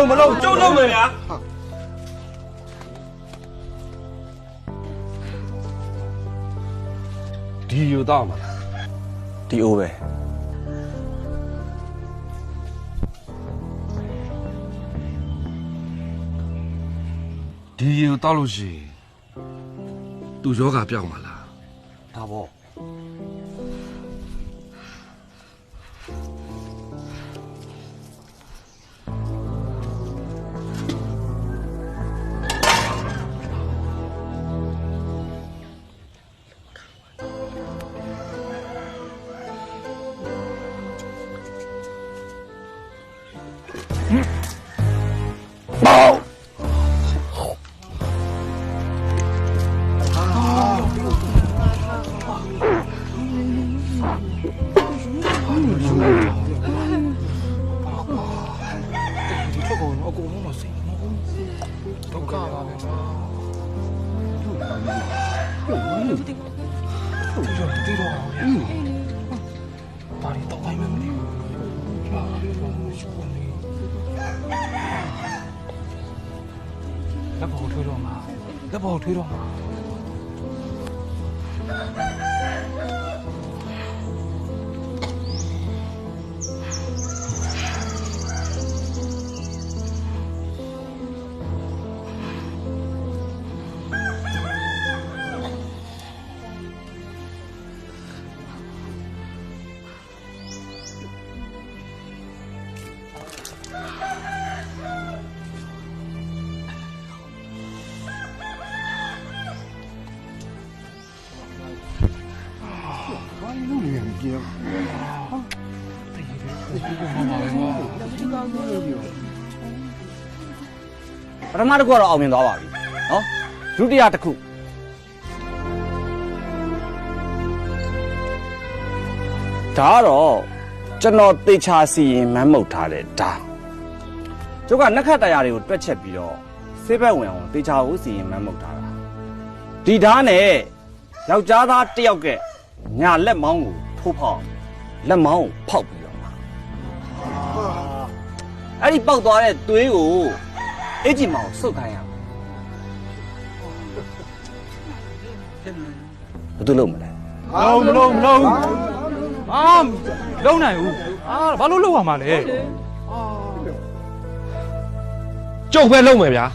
မလုံးကျုပ်လုံးမယ်ဗျာဒီယူတော့မှာဒီအိုးပဲဒီယူတော့လို့ရှိရင်သူယောဂပြောက်မှာလားဒါပေါ့လက်ပေါ်ထွေးတော့မှာပထမတစ်ခုကတော့အောင်မြင်သွားပါပြီနော်ဒုတိယတစ်ခုဒါကတော့ကျွန်တော်တေချာစီရင်မန်းမုတ်ထားတဲ့ဒါကျုပ်ကနက္ခတ်တရားတွေကိုတွက်ချက်ပြီးတော့ဆေးဘက်ဝင်အောင်တေချာကိုစီရင်မန်းမုတ်ထားတာဒီဓာတ်နဲ့ယောက်ျားသားတစ်ယောက်ကညာလက်မောင်းကိုထိုးဖောက်လက်မောင်းကိုဖောက်ပြီးတော့အဲ့ဒီပေါက်သွားတဲ့သွေးကိုအကျီမောင်ဆုတ်ခိုင်းရမယ်ဘယ်သူလုံးမလဲမလုံးလုံးနိုင်ဘူးဘာလို့လုံးရမှာလဲကျုပ်ပဲလုံးမယ်ဗျာ